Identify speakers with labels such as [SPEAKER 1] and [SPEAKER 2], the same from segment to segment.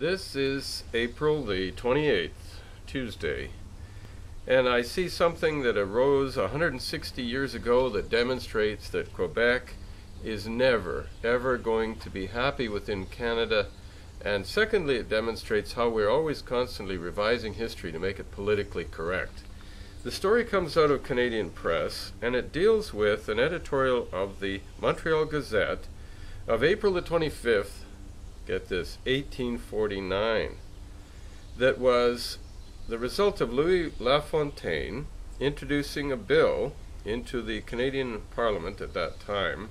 [SPEAKER 1] This is April the 28th, Tuesday, and I see something that arose 160 years ago that demonstrates that Quebec is never, ever going to be happy within Canada, and secondly, it demonstrates how we're always constantly revising history to make it politically correct. The story comes out of Canadian press, and it deals with an editorial of the Montreal Gazette of April the 25th, get this, 1849, that was the result of Louis Lafontaine introducing a bill into the Canadian Parliament at that time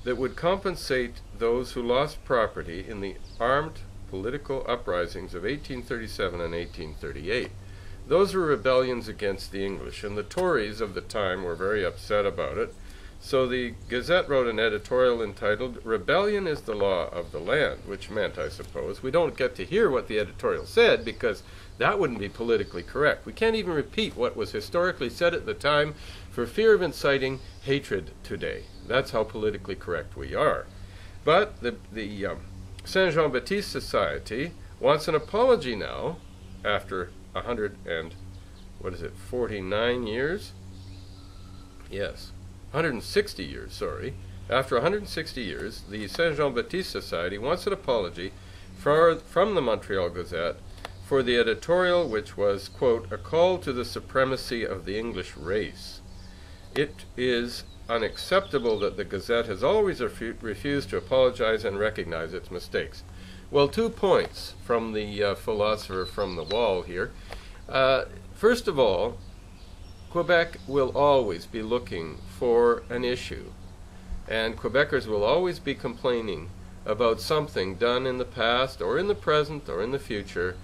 [SPEAKER 1] that would compensate those who lost property in the armed political uprisings of 1837 and 1838. Those were rebellions against the English, and the Tories of the time were very upset about it. So the Gazette wrote an editorial entitled, "Rebellion is the Law of the Land," which meant, I suppose, we don't get to hear what the editorial said because that wouldn't be politically correct. We can't even repeat what was historically said at the time for fear of inciting hatred today. That's how politically correct we are. But the Saint Jean-Baptiste Society wants an apology now after 149 years? Yes. 160 years, sorry. After 160 years, the Saint Jean-Baptiste Society wants an apology from the Montreal Gazette for the editorial which was, quote, "a call to the supremacy of the English race." It is unacceptable that the Gazette has always refused to apologize and recognize its mistakes. Well, 2 points from the philosopher from the wall here. First of all, Quebec will always be looking for an issue, and Quebecers will always be complaining about something done in the past or in the present or in the future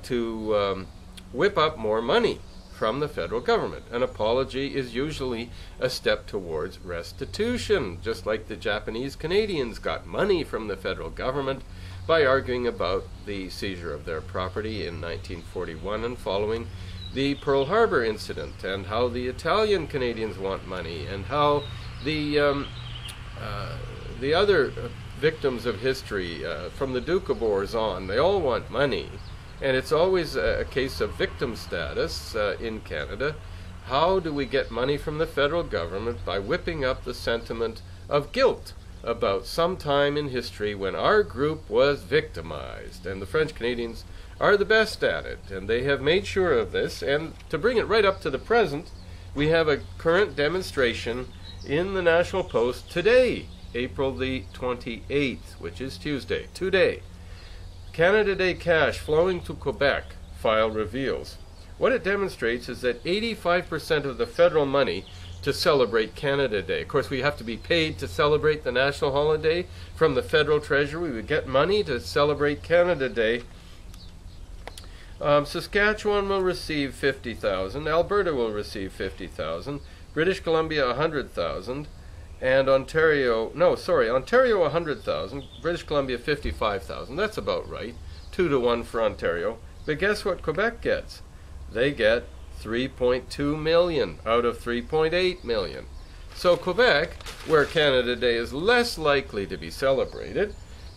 [SPEAKER 1] to whip up more money from the federal government. An apology is usually a step towards restitution, just like the Japanese Canadians got money from the federal government by arguing about the seizure of their property in 1941 and following the Pearl Harbor incident, and how the Italian Canadians want money, and how the other victims of history from the Duke of Orleans on, they all want money. And it's always a case of victim status in Canada. How do we get money from the federal government? By whipping up the sentiment of guilt about some time in history when our group was victimized. And the French Canadians are the best at it, and they have made sure of this. And to bring it right up to the present, we have a current demonstration in the National Post today, April the 28th, which is Tuesday, today. Canada Day cash flowing to Quebec, file reveals. What it demonstrates is that 85% of the federal money to celebrate Canada Day. Of course, we have to be paid to celebrate the national holiday from the federal treasury. We would get money to celebrate Canada Day. Saskatchewan will receive 50,000, Alberta will receive 50,000, British Columbia 100,000, and Ontario 100,000, British Columbia 55,000. That's about right. 2 to 1 for Ontario. But guess what Quebec gets? They get 3.2 million out of 3.8 million. So Quebec, where Canada Day is less likely to be celebrated,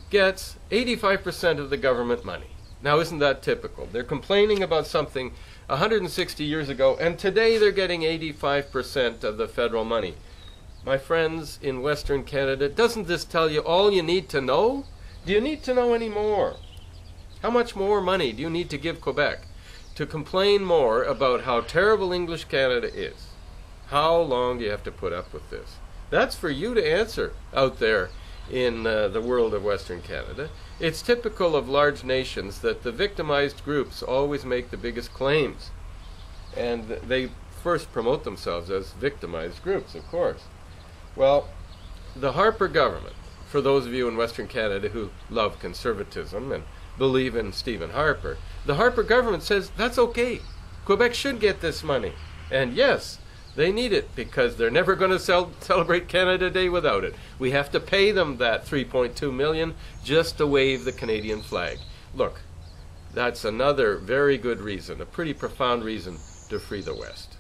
[SPEAKER 1] gets 85% of the government money. Now, isn't that typical? They're complaining about something 160 years ago, and today they're getting 85% of the federal money. My friends in Western Canada, doesn't this tell you all you need to know? Do you need to know any more? How much more money do you need to give Quebec to complain more about how terrible English Canada is? How long do you have to put up with this? That's for you to answer out there in the world of Western Canada. It's typical of large nations that the victimized groups always make the biggest claims. And they first promote themselves as victimized groups, of course. Well, the Harper government, for those of you in Western Canada who love conservatism and believe in Stephen Harper, the Harper government says that's okay. Quebec should get this money. And yes, they need it because they're never going to celebrate Canada Day without it. We have to pay them that 3.2 million just to wave the Canadian flag. Look, that's another very good reason, a pretty profound reason to free the West.